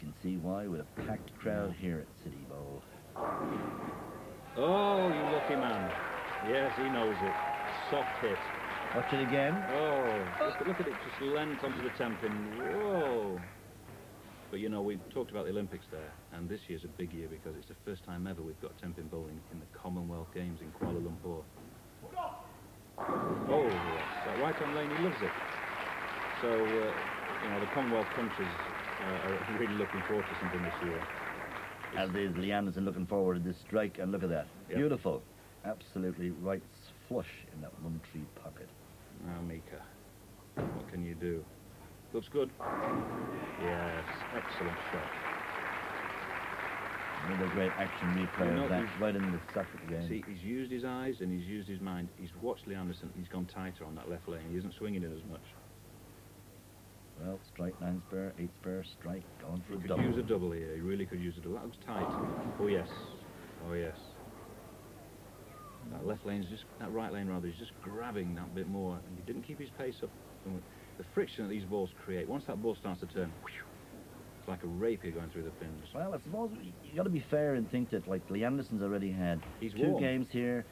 can see why with a packed crowd here at City Bowl. Oh, you lucky man. Yes, he knows it. Soft hit. Watch it again. Oh, look at it, just lent onto the 10-pin. Whoa. But you know, we talked about the Olympics there, and this year's a big year because it's the first time ever we've got 10-pin bowling in the Commonwealth Games in Kuala Lumpur. Oh, yes, that right on lane, he loves it. So, you know, the Commonwealth countries are really looking forward to something this year. As is Leandersson looking forward to this strike, and look at that. Yep. Beautiful. Absolutely right flush in that 1-3 pocket. Now, Mika, what can you do? Looks good. Yes, excellent shot. Another great action replay of that right in the socket again. See, he's used his eyes and he's used his mind. He's watched Leandersson and he's gone tighter on that left lane. He isn't swinging it as much. Well, strike 9 spare, 8 spare, strike, going for a double. He could use a double here. He really could use a double. That looks tight. Oh, yes. Oh, yes. That left lane's just, that right lane rather, is just grabbing that bit more. And he didn't keep his pace up. The friction that these balls create, once that ball starts to turn, it's like a rapier going through the pins. Well, I suppose you got to be fair and think that, like, Leandersson's already had two games here.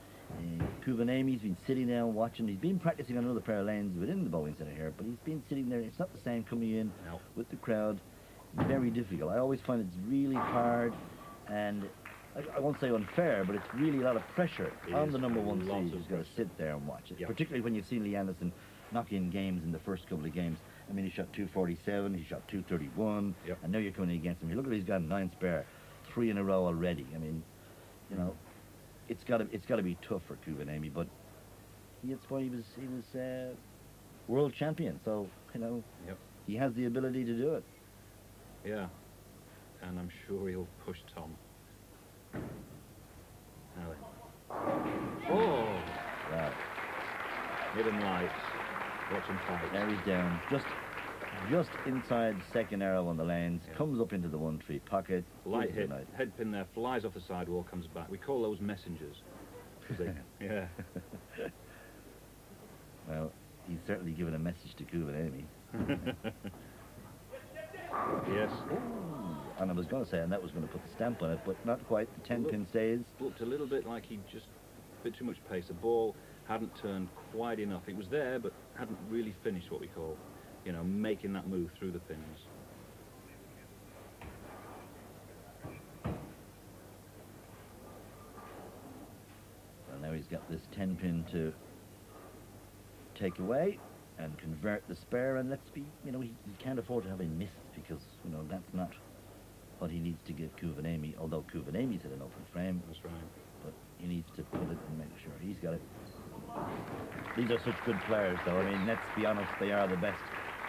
Koivuniemi's been sitting there and watching. He's been practicing on another pair of lanes within the bowling centre here, but he's been sitting there. It's not the same coming in with the crowd. Very difficult. I always find it's really hard, and I won't say unfair, but it's really a lot of pressure on the number 1 seed who's got to sit there and watch it. Particularly when you've seen Leandersson knock in games in the first couple of games. I mean, he shot 247, he shot 231, and now you're coming against him. You look at, he's got 9 spare, 3 in a row already. I mean, you know, it's got to be tough for Koivuniemi, but that's why he was world champion. So you know, he has the ability to do it. Yeah, and I'm sure he'll push Tom. Oh, wow! Hidden lights. Watch him fight. There he's down, just inside the second arrow on the lanes, comes up into the 1-3 pocket. Light hit, head pin there, flies off the sidewall, comes back. We call those messengers. Yeah. Well, he's certainly given a message to Koivuniemi. Yes. Ooh, and I was going to say, and that was going to put the stamp on it, but not quite. The 10-pin stays. Looked a little bit like he just a bit too much pace. The ball hadn't turned quite enough. It was there, but hadn't really finished what we call, you know, making that move through the pins. Well, now he's got this 10-pin to take away and convert the spare, and let's be, you know, he can't afford to have a miss because, you know, that's not what he needs to give Koivuniemi, although Koivuniemi's at an open frame. That's right. But he needs to put it and make sure he's got it. These are such good players, though. I mean, let's be honest, they are the best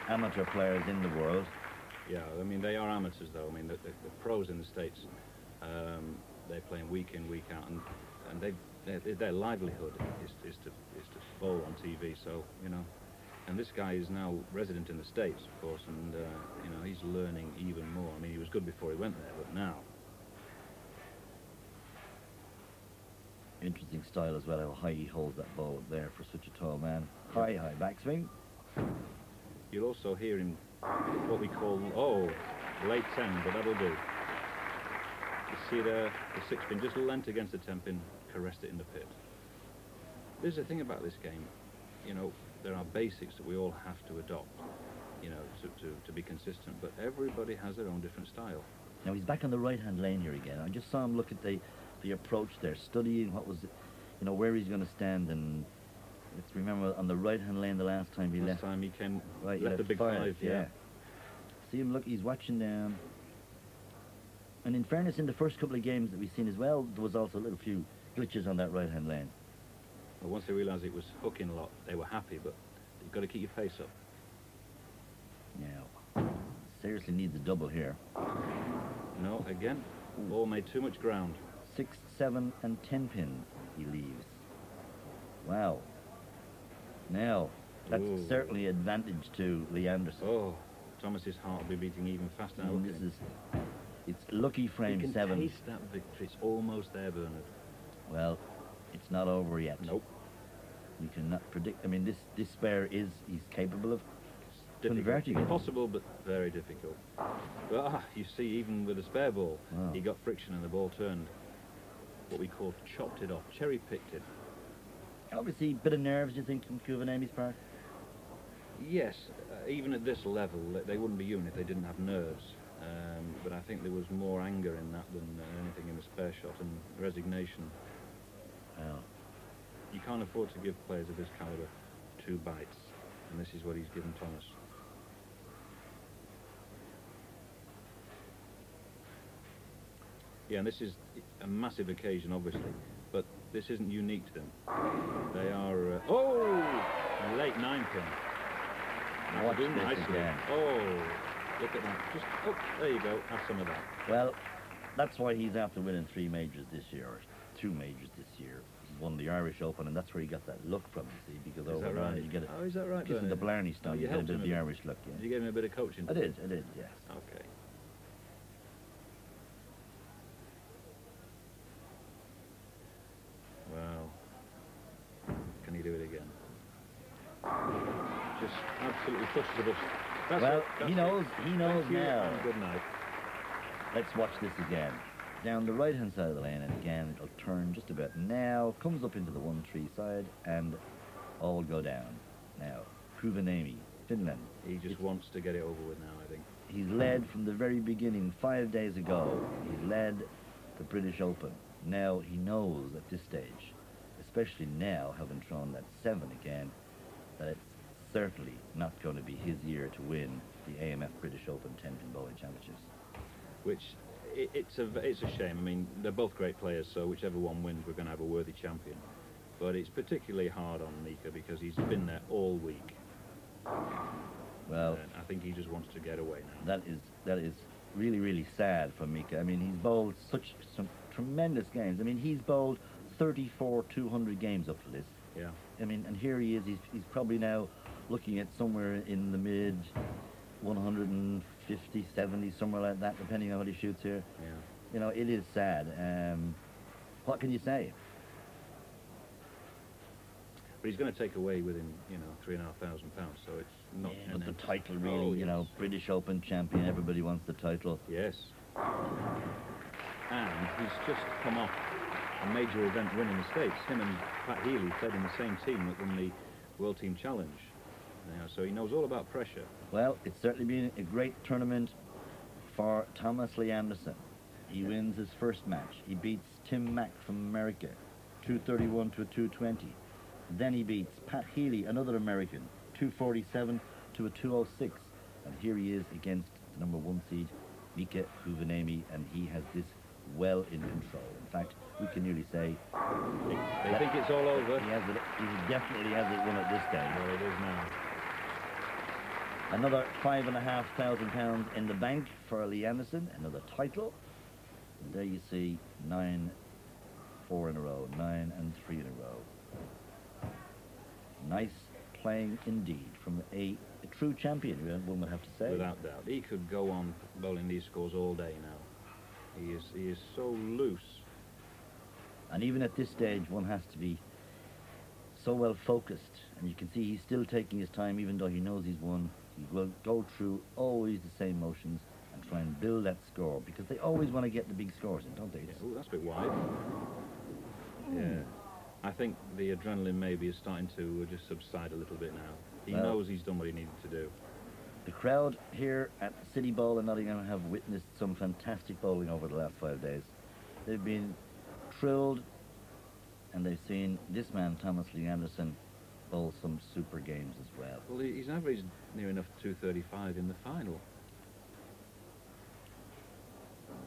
amateur players in the world. Yeah, I mean, they are amateurs, though. I mean, the pros in the States, they're playing week in, week out, and their livelihood is to bowl on TV. So, you know, and this guy is now resident in the States, of course, and you know, he's learning even more. I mean, he was good before he went there, but now. Interesting style as well, how high he holds that ball up there for such a tall man. High backswing. You'll also hear him, what we call, late 10, but that'll do. You see there, the 6-pin just leant against the 10-pin, caressed it in the pit. There's a thing about this game, you know, there are basics that we all have to adopt, you know, to be consistent, but everybody has their own different style. Now he's back on the right-hand lane here again. I just saw him look at the approach there, studying what was, you know, where he's going to stand, and let's remember on the right-hand lane the last time he left. Last time he came, right, left the big five, yeah. See him look, he's watching down. And in fairness, in the first couple of games that we've seen as well, there was also a little few glitches on that right-hand lane. Well, once they realised it was hooking a lot, they were happy, but you've got to keep your pace up. Now, seriously needs a double here. No, again, ball made too much ground. 6, 7, and 10-pin he leaves. Wow. Now, that's certainly advantage to Leandersson. Oh, Thomas's heart will be beating even faster now. It's lucky frame 7. You can taste that victory. It's almost there, Bernard. Well, it's not over yet. Nope. We cannot predict. I mean, this spare he's capable of converting it. Possible, but very difficult. But you see, even with a spare ball, he got friction and the ball turned. What we call chopped it off, cherry-picked it. Obviously, a bit of nerves, you think, from Koivuniemi's part? Yes, even at this level, they wouldn't be human if they didn't have nerves. But I think there was more anger in that than anything in the spare shot, and resignation. Well, you can't afford to give players of this calibre 2 bites, and this is what he's given Tomas. Yeah, and this is a massive occasion, obviously, but this isn't unique to them. They are... a late 9-pin. Watch this again. Oh, look at that. Just, there you go. Have some of that. Well, that's why he's after winning 3 majors this year, or 2 majors this year. He won the Irish Open, and that's where he got that look from, you see, because over there you get it. Oh, is that right? Kissing the Blarney stone, you get a bit of the Irish look, yeah. Did you give him a bit of coaching? I did, yes. Okay. Wow. Can he do it again? Just absolutely pushes the bus. Well, he knows now. Good night. Let's watch this again. Down the right-hand side of the lane, and again, it'll turn just about now, comes up into the 1-3 side, and all go down. Now, Koivuniemi, Finland. He just wants to get it over with now, I think. He's led from the very beginning, 5 days ago. He's led the British Open. Now he knows at this stage, especially now, having thrown that 7 again, that it's certainly not going to be his year to win the AMF British Open 10-pin bowling championships. Which, it's a shame. I mean, they're both great players, so whichever one wins, we're going to have a worthy champion. But it's particularly hard on Mika because he's been there all week. Well, and I think he just wants to get away now. That is really, really sad for Mika. I mean, he's bowled some tremendous games. I mean, he's bowled 34 200 games up to this. Yeah. I mean, and here he is. He's probably now looking at somewhere in the mid 150, 70, somewhere like that, depending on what he shoots here. Yeah. You know, it is sad. What can you say? But he's going to take away with him, you know, £3,500, so it's not... Yeah, but the title, really, you know, British Open champion, everybody wants the title. Yes. And he's just come off a major event win in the States. Him and Pat Healy played in the same team that won the World Team Challenge. You know, so he knows all about pressure. Well, it's certainly been a great tournament for Tomas Leandersson. He wins his first match. He beats Tim Mack from America, 231 to a 220. Then he beats Pat Healy, another American, 247 to a 206. And here he is against the #1 seed, Mika Koivuniemi, and he has this well in control. In fact, we can nearly say... They think it's all over. He definitely has it won at this stage. Well, it is now. Another £5,500 in the bank for Leandersson, another title. And there you see 9-4 in a row, 9 and 3 in a row. Nice playing indeed from a true champion, one would have to say. Without doubt. He could go on bowling these scores all day now. He is so loose. And even at this stage, one has to be so well focused. And you can see he's still taking his time, even though he knows he's won. He will go through always the same motions and try and build that score, because they always want to get the big scores in, don't they? Yeah. Oh, that's a bit wide. Yeah. I think the adrenaline maybe is starting to just subside a little bit now. He knows he's done what he needed to do. The crowd here at City Bowl in Nottingham have witnessed some fantastic bowling over the last 5 days. They've been thrilled, and they've seen this man, Tomas Leandersson, bowl some super games as well. Well, he's averaged near enough 235 in the final.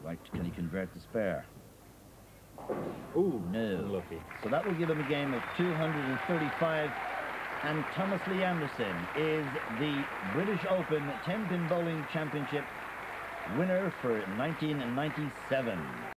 Right, can he convert the spare? Ooh, no. Unlucky. So that will give him a game of 235, and Tomas Leandersson is the British Open 10-pin bowling championship winner for 1997.